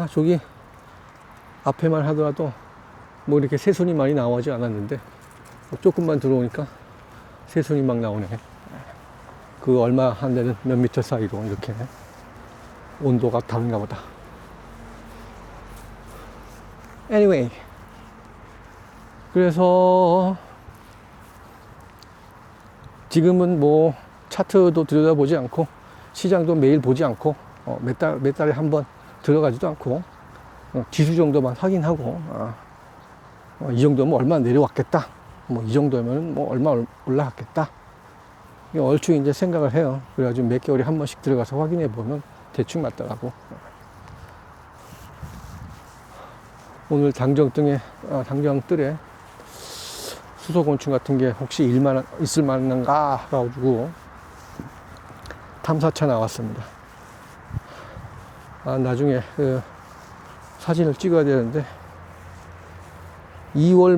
저기 앞에만 하더라도 뭐 이렇게 새순이 많이 나오지 않았는데 조금만 들어오니까 새순이 막 나오네. 그 얼마 안 되는 몇 미터 사이로 이렇게 온도가 다른가 보다. Anyway, 그래서 지금은 뭐 차트도 들여다보지 않고 시장도 매일 보지 않고 몇 달에 한 번 들어가지도 않고 지수 정도만 확인하고 이 정도면 얼마 내려왔겠다, 뭐 이 정도면 뭐 얼마 올라갔겠다, 얼추 이제 생각을 해요. 그래가지고 몇 개월에 한 번씩 들어가서 확인해 보면 대충 맞더라고. 오늘 당정뜰에 수소곤충 같은 게 혹시 있을 만한가 해가지고 탐사차 나왔습니다. 나중에 그 사진을 찍어야 되는데 2월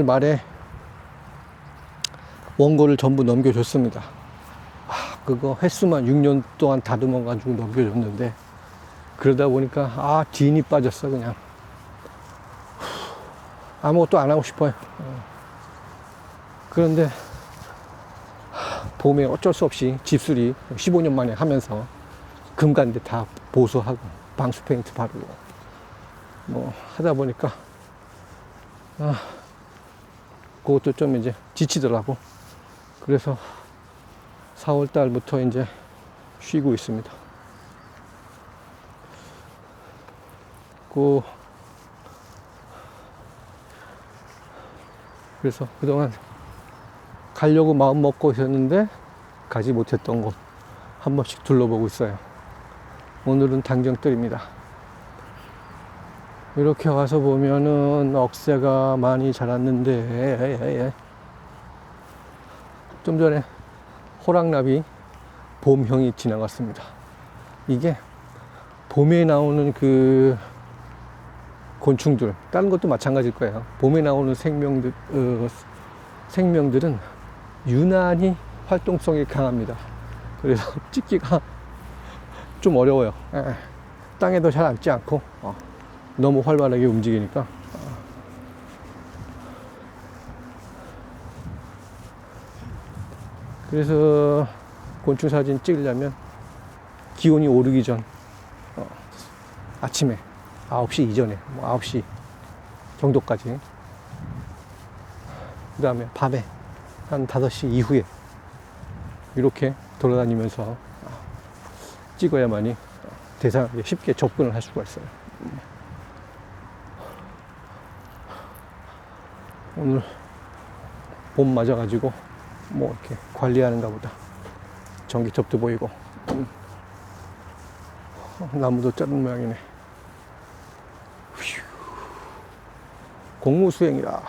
말에 원고를 전부 넘겨줬습니다. 그거 횟수만 6년 동안 다듬어 가지고 넘겨줬는데 그러다 보니까 진이 빠졌어. 그냥 아무것도 안 하고 싶어요. 그런데 봄에 어쩔 수 없이 집수리 15년 만에 하면서 금간대 다 보수하고 방수 페인트 바르고 뭐 하다 보니까 그것도 좀 이제 지치더라고. 그래서 4월 달부터 이제 쉬고 있습니다. 그래서 그동안 가려고 마음 먹고 있었는데 가지 못했던 곳 한 번씩 둘러보고 있어요. 오늘은 당정뜰입니다. 이렇게 와서 보면은 억새가 많이 자랐는데 좀 전에 호랑나비 봄형이 지나갔습니다. 이게 봄에 나오는 그 곤충들, 다른 것도 마찬가지일 거예요. 봄에 나오는 생명들은 유난히 활동성이 강합니다. 그래서 찍기가 좀 어려워요. 땅에도 잘 앉지 않고 너무 활발하게 움직이니까. 그래서 곤충 사진 찍으려면 기온이 오르기 전 아침에 9시 이전에 9시 정도까지, 그 다음에 밤에 한 5시 이후에 이렇게 돌아다니면서 찍어야만이 대상에 쉽게 접근을 할 수가 있어요. 오늘 봄 맞아가지고 뭐 이렇게 관리하는가 보다. 전기톱도 보이고 나무도 자른 모양이네. 공무수행이라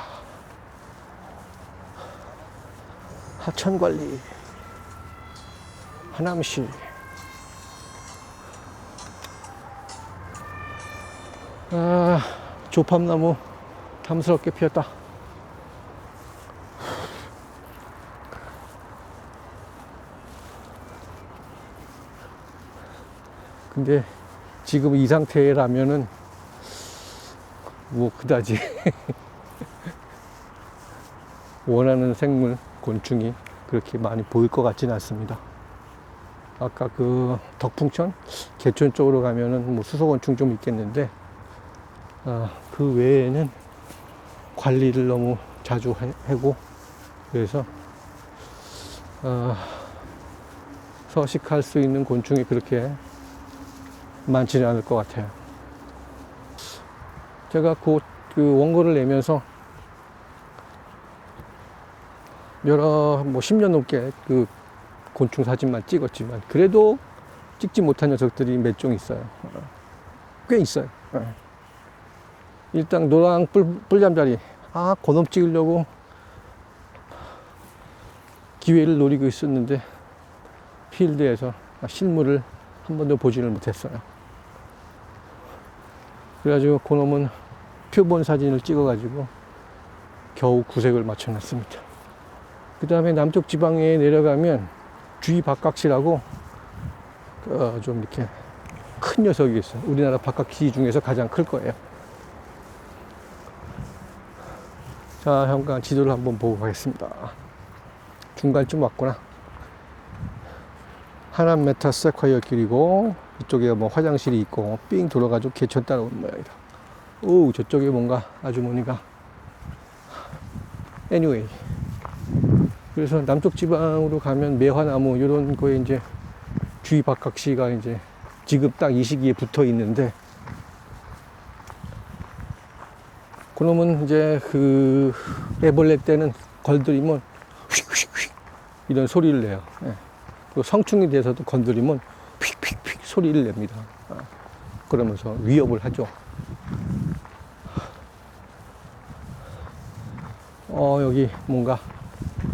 하천관리 하남시. 조팝나무 탐스럽게 피었다. 근데 지금 이 상태라면은 뭐 그다지 원하는 생물, 곤충이 그렇게 많이 보일 것 같지는 않습니다. 아까 그 덕풍천, 개천 쪽으로 가면은 뭐 수소곤충 좀 있겠는데 그 외에는 관리를 너무 자주 하고 그래서 서식할 수 있는 곤충이 그렇게 많지는 않을 것 같아요. 제가 그 원고를 내면서 뭐 10년 넘게 그 곤충 사진만 찍었지만 그래도 찍지 못한 녀석들이 몇 종 있어요. 꽤 있어요. 일단 노랑 뿔잠자리, 그놈 찍으려고 기회를 노리고 있었는데 필드에서 실물을 한 번도 보지를 못했어요. 그래가지고 그놈은 표본 사진을 찍어가지고 겨우 구색을 맞춰놨습니다. 그 다음에 남쪽 지방에 내려가면 주의 박각시라고 좀 이렇게 큰 녀석이 있어요. 우리나라 박학기 중에서 가장 클 거예요. 자, 잠깐 지도를 한번 보고 가겠습니다. 중간쯤 왔구나. 하남 메타 세콰이어 길이고, 이쪽에 뭐 화장실이 있고, 삥 돌아가지고 개천 따라오는 모양이다. 오, 저쪽에 뭔가 아주머니가. anyway. 그래서 남쪽 지방으로 가면 매화나무, 이런 거에 이제 주위박학시가 이제 지금 딱 이 시기에 붙어 있는데, 그러면 이제 그 애벌레 때는 건드리면 휙휙휙 이런 소리를 내요. 예. 그리고 성충이 돼서도 건드리면 휙휙휙 소리를 냅니다. 그러면서 위협을 하죠. 여기 뭔가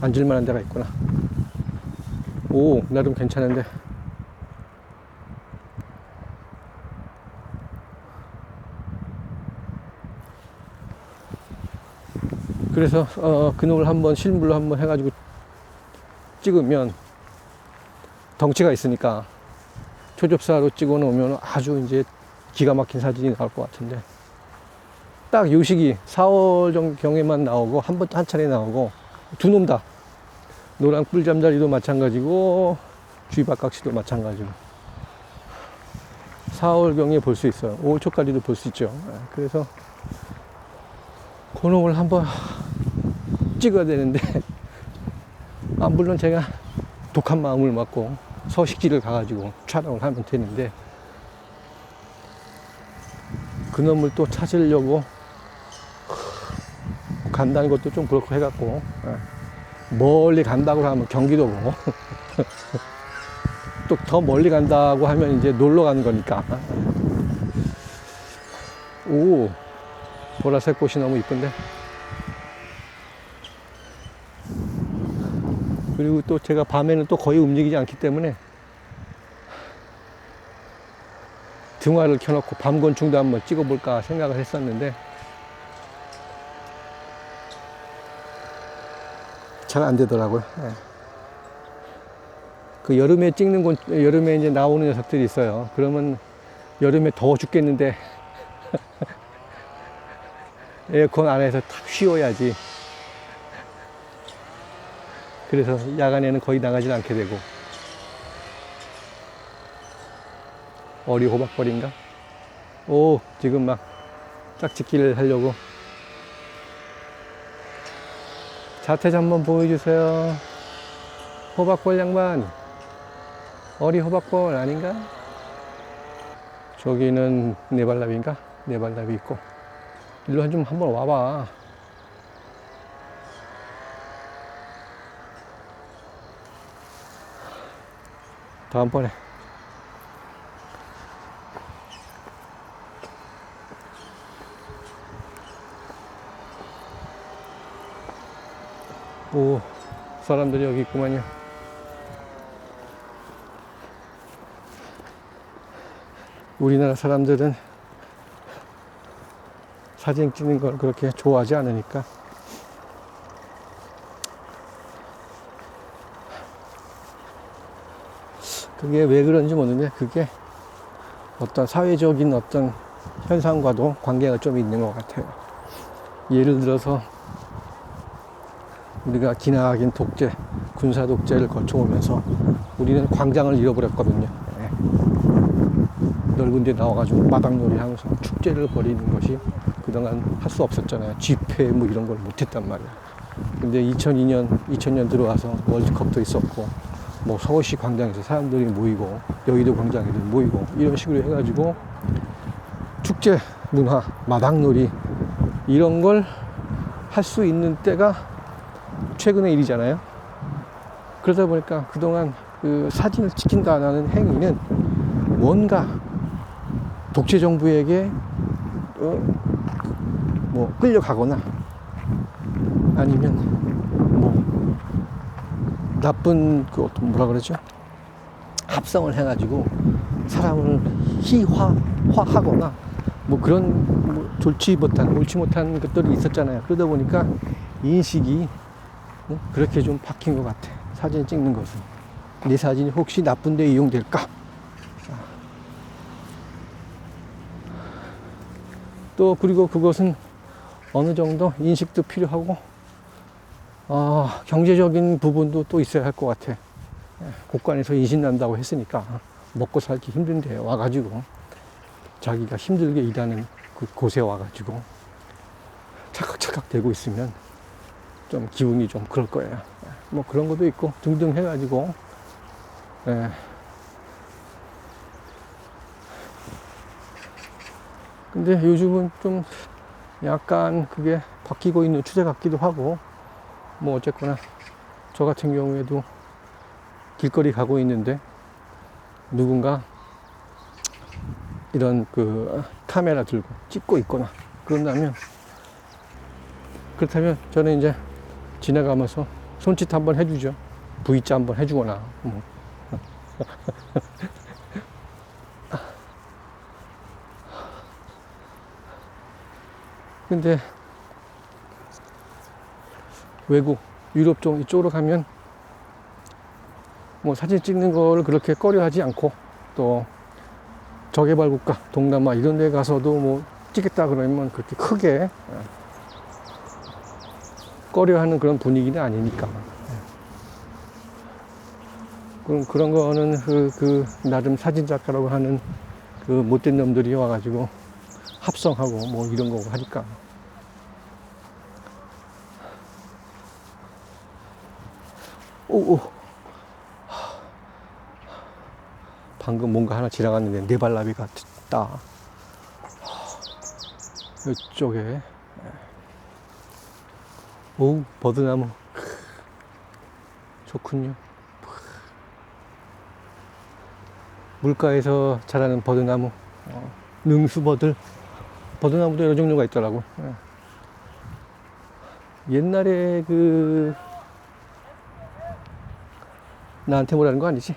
앉을만한 데가 있구나. 오, 나름 괜찮은데. 그래서 그놈을 한번 실물로 한번 해가지고 찍으면 덩치가 있으니까 초접사로 찍어 놓으면 아주 이제 기가 막힌 사진이 나올 것 같은데, 딱 요 시기 4월 정경에만 나오고 한 차례 나오고, 두 놈 다 노랑 꿀잠자리도 마찬가지고 주위박각시도 마찬가지고 4월경에 볼 수 있어요. 5월초까지도 볼 수 있죠. 그래서 그놈을 한번 찍어야 되는데, 물론 제가 독한 마음을 먹고 서식지를 가가지고 촬영을 하면 되는데, 그놈을 또 찾으려고 간다는 것도 좀 그렇고 해갖고, 멀리 간다고 하면 경기도고 또 더 멀리 간다고 하면 이제 놀러 가는 거니까. 오, 보라색 꽃이 너무 이쁜데. 그리고 또 제가 밤에는 또 거의 움직이지 않기 때문에 등화를 켜놓고 밤곤충도 한번 찍어볼까 생각을 했었는데 잘 안 되더라고요. 그 여름에 여름에 이제 나오는 녀석들이 있어요. 그러면 여름에 더워 죽겠는데 에어컨 안에서 탁 쉬어야지. 그래서 야간에는 거의 나가질 않게 되고. 어리 호박벌인가? 오, 지금 막 짝짓기를 하려고. 자태 한번 보여주세요. 호박벌 양반. 어리 호박벌 아닌가? 저기는 네발나비인가? 네발나비 있고. 일로 좀 한번 와봐. 다음번에. 오, 사람들이 여기 있구만요. 우리나라 사람들은 사진 찍는 걸 그렇게 좋아하지 않으니까. 그게 왜 그런지 모르는데, 그게 어떤 사회적인 어떤 현상과도 관계가 좀 있는 것 같아요. 예를 들어서 우리가 기나긴 독재, 군사 독재를 거쳐오면서 우리는 광장을 잃어버렸거든요. 네. 넓은 데 나와가지고 마당놀이 하면서 축제를 벌이는 것이 그동안 할 수 없었잖아요. 집회 뭐 이런 걸 못했단 말이에요. 근데 2000년 들어와서 월드컵도 있었고, 뭐 서울시 광장에서 사람들이 모이고, 여의도 광장에도 모이고, 이런 식으로 해가지고 축제 문화, 마당놀이 이런 걸 할 수 있는 때가 최근의 일이잖아요. 그러다 보니까 그동안 그 사진을 찍힌다는 행위는 뭔가 독재 정부에게 뭐 끌려가거나 아니면 뭐 나쁜 그 어떤 뭐라 그러죠? 합성을 해가지고 사람을 희화하거나 뭐 그런 뭐 옳지 못한 것들이 있었잖아요. 그러다 보니까 인식이 그렇게 좀 바뀐 것 같아. 사진 찍는 것은 내 사진이 혹시 나쁜데 이용될까? 또 그리고 그것은 어느 정도 인식도 필요하고 경제적인 부분도 또 있어야 할 것 같아. 국간에서 인신 난다고 했으니까 먹고 살기 힘든데 와가지고 자기가 힘들게 일하는 그 곳에 와가지고 차각차각 되고 있으면 좀 기분이 좀 그럴 거예요. 뭐 그런 것도 있고 등등 해가지고 근데 요즘은 좀 약간 그게 바뀌고 있는 추세 같기도 하고 뭐 어쨌거나 저 같은 경우에도 길거리 가고 있는데 누군가 이런 그 카메라 들고 찍고 있거나 그렇다면 저는 이제 지나가면서 손짓 한번 해주죠. V자 한번 해주거나 뭐. 근데 외국 유럽 쪽 이쪽으로 가면 뭐 사진 찍는 거를 그렇게 꺼려 하지 않고 또 저개발 국가 동남아 이런 데 가서도 뭐 찍겠다 그러면 그렇게 크게 꺼려 하는 그런 분위기는 아니니까. 그럼 그런 거는 그 나름 사진 작가라고 하는 그 못된 놈들이 와가지고 합성하고 뭐 이런 거고 하니까. 오. 방금 뭔가 하나 지나갔는데 네 발나비가 다 이쪽에. 오, 버드나무 좋군요. 물가에서 자라는 버드나무, 능수버들, 버드나무도 여러 종류가 있더라고. 옛날에 나한테 뭐라는 거 아니지?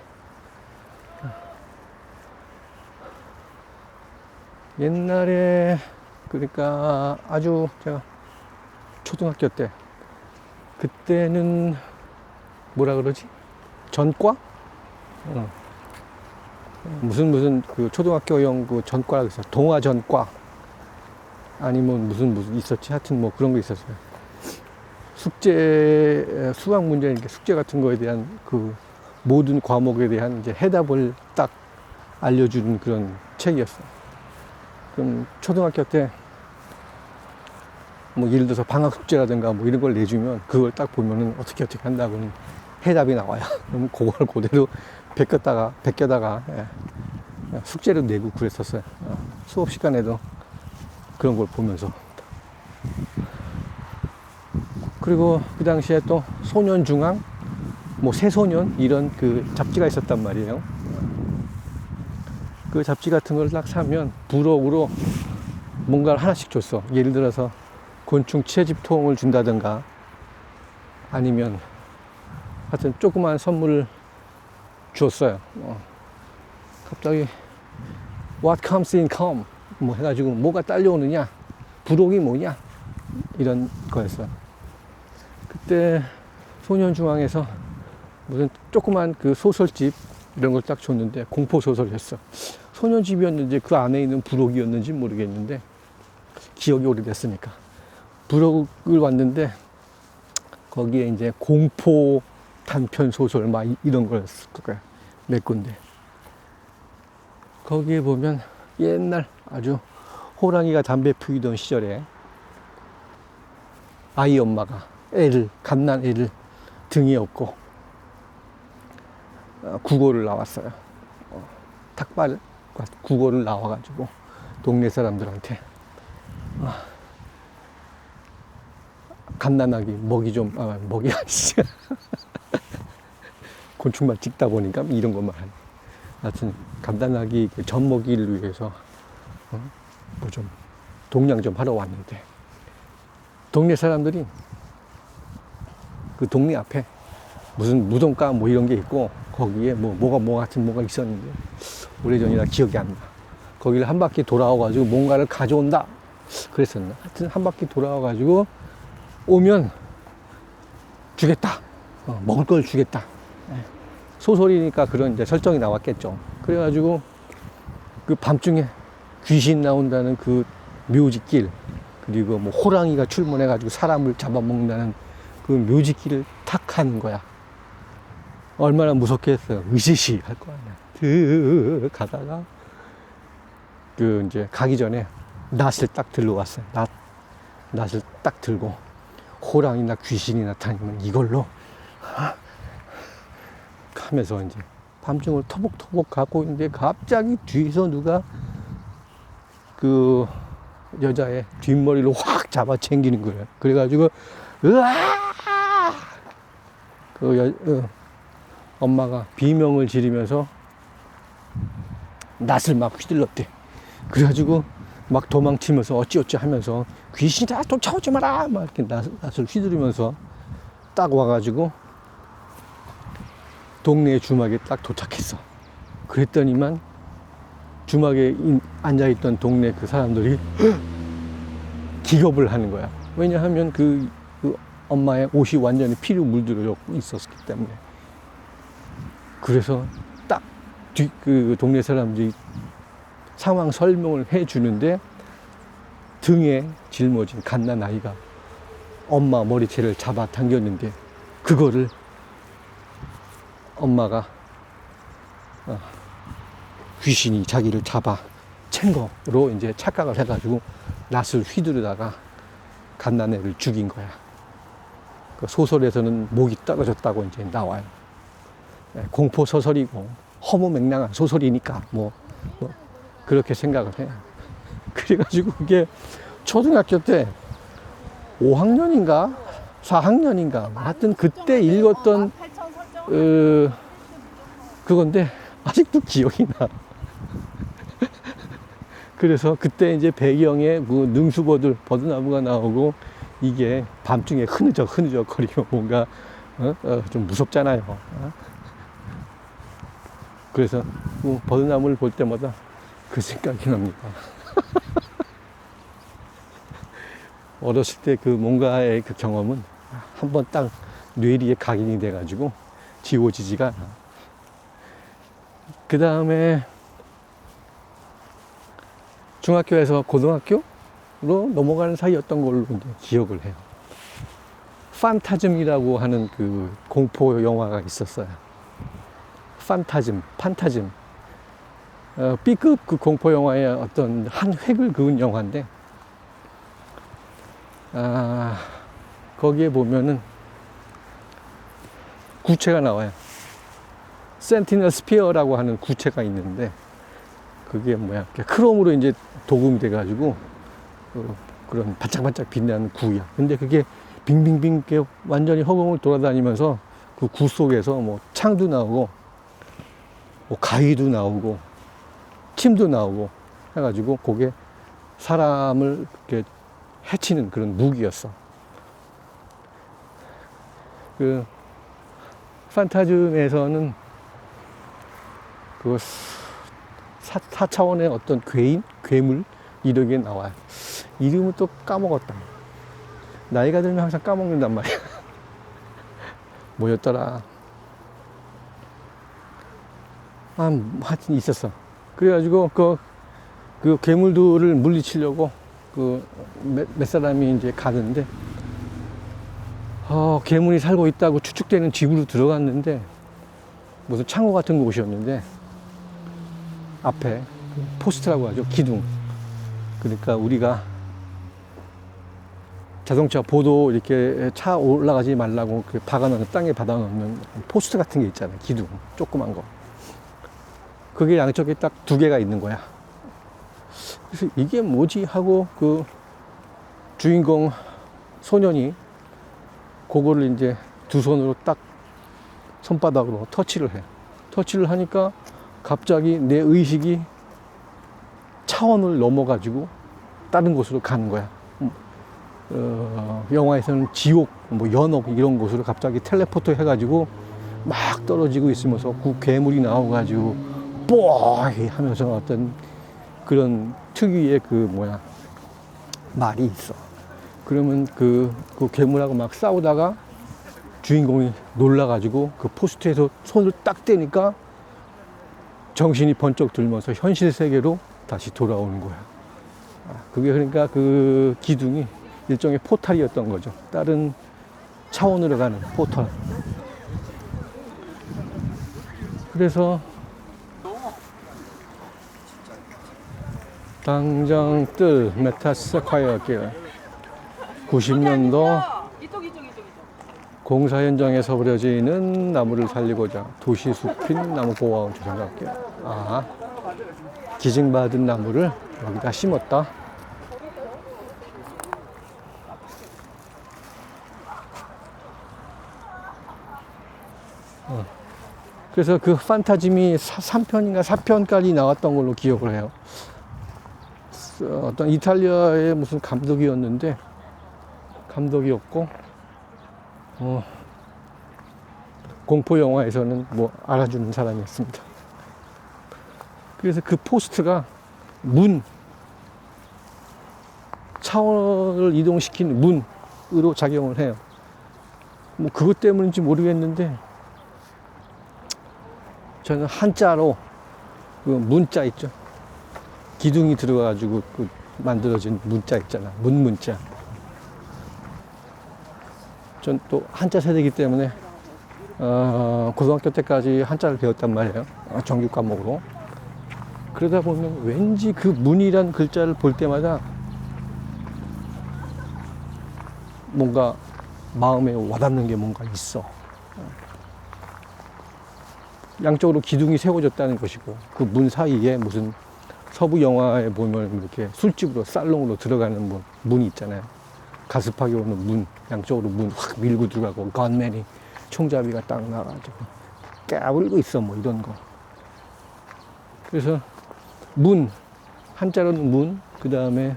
옛날에 그러니까 아주 제가 초등학교 때 그때는 뭐라 그러지? 전과? 무슨 그 초등학교용 그 전과라고 했어요. 동화 전과 아니면 무슨 있었지. 하여튼 뭐 그런 거 있었어요. 숙제 수학 문제 숙제 같은 거에 대한 그 모든 과목에 대한 이제 해답을 딱 알려주는 그런 책이었어요. 그럼 초등학교 때 뭐 예를 들어서 방학 숙제라든가 뭐 이런 걸 내주면 그걸 딱 보면은 어떻게 한다고는 해답이 나와요. 그럼 그걸 그대로 베껴다가 숙제를 내고 그랬었어요. 수업 시간에도 그런 걸 보면서. 그리고 그 당시에 또 소년중앙, 뭐 새소년 이런 그 잡지가 있었단 말이에요. 그 잡지 같은 걸 딱 사면 부록으로 뭔가를 하나씩 줬어. 예를 들어서 곤충 채집통을 준다든가 아니면 하여튼 조그만 선물을 줬어요. 갑자기 What comes in come 뭐 해가지고 뭐가 딸려오느냐, 부록이 뭐냐 이런 거였어요. 그때 소년중앙에서 무슨 조그만 그 소설집 이런 걸 딱 줬는데 공포소설이었어. 소년집이었는지 그 안에 있는 부록이었는지 모르겠는데 기억이 오래됐으니까 부록을 왔는데 거기에 이제 공포 단편 소설 막 이런 거였을 거예요. 몇 군데. 거기에 보면 옛날 아주 호랑이가 담배 피우던 시절에 아이 엄마가 갓난 애를 등에 업고 국어를 나왔어요. 탁발 국어를 나와가지고 동네 사람들한테 갓난아기 먹이 아니지. 곤충만 찍다 보니까 이런 것만 하네. 하여튼 갓난아기 젖 먹이를 위해서 뭐 좀 동양 좀 하러 왔는데 동네 사람들이 그 동네 앞에 무슨 무덤가 뭐 이런 게 있고 거기에 뭐가 있었는데 오래전이라 기억이 안 나. 거기를 한 바퀴 돌아와가지고 뭔가를 가져온다 그랬었나. 하여튼 한 바퀴 돌아와가지고 오면 주겠다. 먹을 걸 주겠다. 소설이니까 그런 이제 설정이 나왔겠죠. 그래가지고 그 밤중에 귀신 나온다는 그 묘지길, 그리고 뭐 호랑이가 출몰해가지고 사람을 잡아먹는다는 그 묘지길을 탁 하는 거야. 얼마나 무섭겠어요. 으시시 할 거 아니야. 가다가 그 이제 가기 전에 낫을 딱 들고 왔어요. 낫을 딱 들고 호랑이나 귀신이 나타나면 이걸로 하면서 이제 밤중을 터벅터벅 가고 있는데 갑자기 뒤에서 누가 그 여자의 뒷머리를 확 잡아 챙기는 거예요. 그래가지고 으아! 엄마가 비명을 지르면서 낫을 막 휘둘렀대. 그래가지고 막 도망치면서 어찌어찌 하면서 귀신이다 쫓아오지 마라 막 이렇게 낫을 휘두르면서 딱 와가지고 동네 주막에 딱 도착했어. 그랬더니만 주막에 앉아있던 동네 그 사람들이 기겁을 하는 거야. 왜냐하면 그 엄마의 옷이 완전히 피로 물들어 있었기 때문에. 그래서 딱 그 동네 사람들이 상황 설명을 해 주는데 등에 짊어진 갓난 아이가 엄마 머리채를 잡아 당겼는데 그거를 엄마가 귀신이 자기를 잡아 챈 거로 이제 착각을 해가지고 낫을 휘두르다가 갓난애를 죽인 거야. 그 소설에서는 목이 떨어졌다고 이제 나와요. 공포 소설이고 허무맹랑한 소설이니까 뭐 그렇게 생각을 해요. 그래가지고 그게 초등학교 때 5학년인가 4학년인가 하여튼 그때 읽었던 그건데 아직도 기억이 나. 그래서 그때 이제 배경에 그 능수버들 버드나무가 나오고 이게 밤중에 흐느적 거리고 뭔가 좀 무섭잖아요. 그래서 버드나무를 볼 때마다 그 생각이 납니다. 어렸을 때 그 뭔가의 그 경험은 한번 딱 뇌리에 각인이 돼가지고 지워지지가 않아. 그 다음에 중학교에서 고등학교로 넘어가는 사이였던 걸로 이제 기억을 해요. 판타즘이라고 하는 그 공포 영화가 있었어요. 판타즘. B급 그 공포 영화의 어떤 한 획을 그은 영화인데, 거기에 보면은 구체가 나와요. 센티널 스피어라고 하는 구체가 있는데, 그게 뭐야, 크롬으로 이제 도금이 돼가지고, 그런 반짝반짝 빛나는 구야. 근데 그게 빙빙빙 완전히 허공을 돌아다니면서 그 구 속에서 뭐 창도 나오고, 뭐 가위도 나오고, 침도 나오고 해가지고, 그게 사람을 이렇게 해치는 그런 무기였어. 그, 판타즘에서는 그 4차원의 어떤 괴물? 이렇게 나와요. 이름은 또 까먹었다. 나이가 들면 항상 까먹는단 말이야. 뭐였더라. 하여튼 있었어. 그래가지고 그 괴물들을 물리치려고 몇 사람이 이제 가는데, 괴물이 살고 있다고 추측되는 집으로 들어갔는데, 무슨 창고 같은 곳이었는데, 앞에 포스트라고 하죠. 기둥. 그러니까 우리가 자동차 보도 이렇게 차 올라가지 말라고 박아놓는, 땅에 박아놓는 포스트 같은 게 있잖아요. 기둥. 조그만 거. 그게 양쪽에 딱 2개가 있는 거야. 그래서 이게 뭐지 하고 그 주인공 소년이 그거를 이제 2손으로 딱 손바닥으로 터치를 해. 터치를 하니까 갑자기 내 의식이 차원을 넘어가지고 다른 곳으로 가는 거야. 영화에서는 지옥, 뭐 연옥 이런 곳으로 갑자기 텔레포트 해가지고 막 떨어지고 있으면서 그 괴물이 나와가지고 뽀이 하면서 어떤 그런 특유의 말이 있어. 그러면 그 괴물하고 막 싸우다가 주인공이 놀라가지고 그 포스트에서 손을 딱 떼니까 정신이 번쩍 들면서 현실 세계로 다시 돌아오는 거야. 그게 그러니까 그 기둥이 일종의 포탈이었던 거죠. 다른 차원으로 가는 포털. 그래서 당장 뜰 메타세콰이어 길 90년도 공사 현장에서 버려지는 나무를 살리고자 도시 숲인 나무 보호원 조성할게요. 아, 기증받은 나무를 여기다 심었다. 그래서 그 판타즘이 3편인가 4편까지 나왔던 걸로 기억을 해요. 어떤 이탈리아의 무슨 감독이었는데, 감독이었고, 공포 영화에서는 뭐 알아주는 사람이었습니다. 그래서 그 포스트가 차원을 이동시키는 문으로 작용을 해요. 뭐 그것 때문인지 모르겠는데, 저는 한자로 그 문자 있죠. 기둥이 들어가가지고 그 만들어진 문자 있잖아. 문자. 전 또 한자 세대이기 때문에 고등학교 때까지 한자를 배웠단 말이에요. 정규 과목으로. 그러다 보면 왠지 그 문이란 글자를 볼 때마다 뭔가 마음에 와닿는 게 뭔가 있어. 양쪽으로 기둥이 세워졌다는 것이고, 그 문 사이에 무슨 서부 영화에 보면 이렇게 술집으로 살롱으로 들어가는 문이 있잖아요. 가습하게 오는 문, 양쪽으로 문 확 밀고 들어가고, 건맨이 총잡이가 딱 나가지고 깨물고 있어, 뭐 이런 거. 그래서 한자로는 문, 그 다음에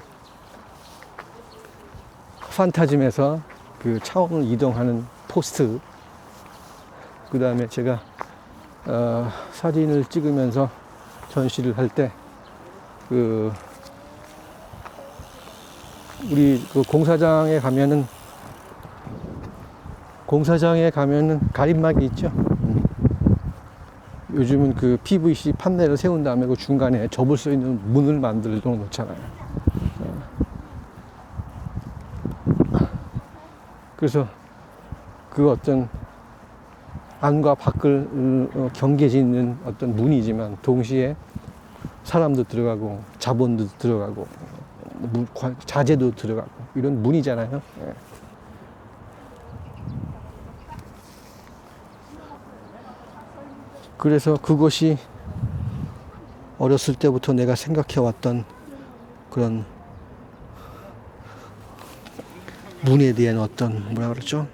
판타즘에서 그 차원을 이동하는 포스트, 그 다음에 제가 사진을 찍으면서 전시를 할 때, 우리 그 공사장에 가면은 가림막이 있죠. 요즘은 그 PVC 판넬을 세운 다음에 그 중간에 접을 수 있는 문을 만들어 놓잖아요. 그래서 그 어떤 안과 밖을 경계 짓는 어떤 문이지만 동시에 사람도 들어가고 자본도 들어가고 자재도 들어가고 이런 문이잖아요. 그래서 그것이 어렸을 때부터 내가 생각해왔던 그런 문에 대한 어떤 뭐라 그러죠?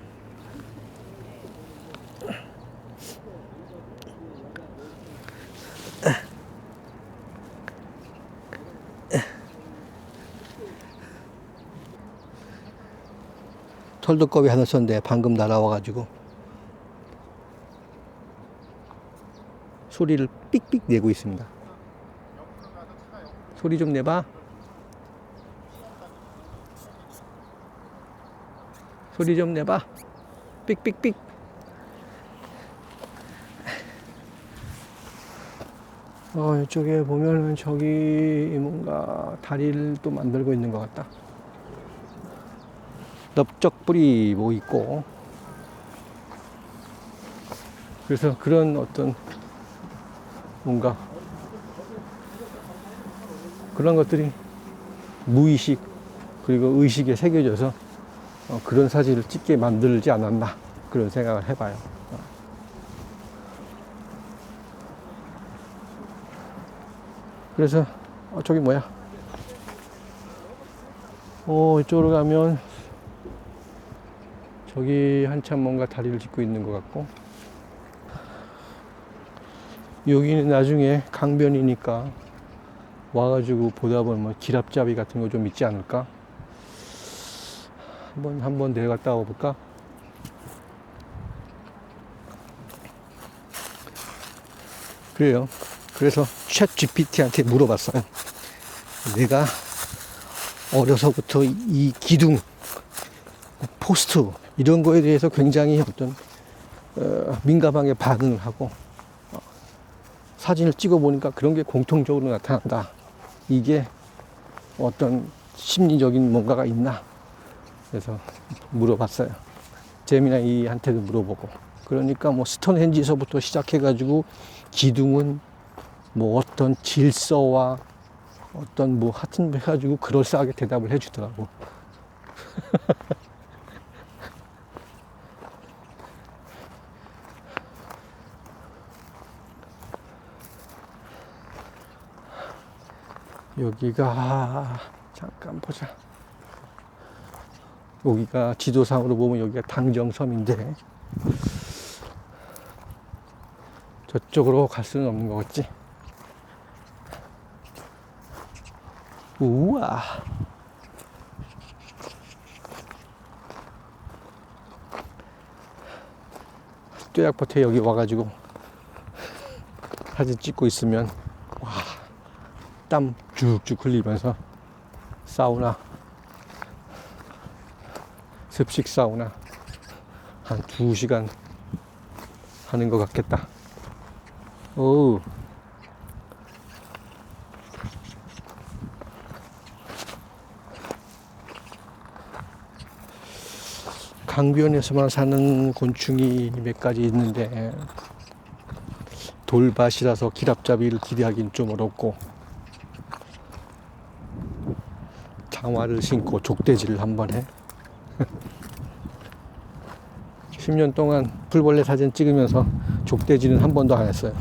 털두꺼비 하나 썼는데 방금 날아와가지고 소리를 삑삑 내고 있습니다. 소리 좀 내봐. 소리 좀 내봐. 삑삑삑. 이쪽에 보면은 저기 뭔가 다리를 또 만들고 있는 것 같다. 넓적불이 뭐 있고. 그래서 그런 어떤 뭔가 그런 것들이 무의식 그리고 의식에 새겨져서 그런 사진을 찍게 만들지 않았나 그런 생각을 해봐요. 그래서 저기 뭐야? 이쪽으로 가면 저기 한참 뭔가 다리를 짚고 있는 것 같고, 여기는 나중에 강변이니까 와가지고 보다 보면 기랍잡이 같은 거 좀 있지 않을까? 한번 내려갔다 와볼까? 그래요. 그래서 챗 GPT한테 물어봤어요. 내가 어려서부터 이 기둥, 포스트 이런 거에 대해서 굉장히 어떤 민감하게 반응을 하고 사진을 찍어 보니까 그런 게 공통적으로 나타난다. 이게 어떤 심리적인 뭔가가 있나. 그래서 물어봤어요. 제미나이한테도 물어보고. 그러니까 뭐 스톤헨지에서부터 시작해가지고 기둥은 뭐 어떤 질서와 어떤 뭐 하여튼 해가지고 그럴싸하게 대답을 해주더라고. 여기가 잠깐 보자. 여기가 지도상으로 보면 여기가 당정섬인데 저쪽으로 갈 수는 없는 것 같지? 우와. 뙤약볕에 여기 와가지고 사진 찍고 있으면 와, 땀 쭉쭉 흘리면서 사우나, 습식 사우나 한 2시간 하는 것 같겠다. 오. 강변에서만 사는 곤충이 몇 가지 있는데 돌밭이라서 기랍잡이를 기대하기는 좀 어렵고, 장화를 신고 족대지를 한번 해. 10년 동안 풀벌레 사진 찍으면서 족대지는 한 번도 안 했어요.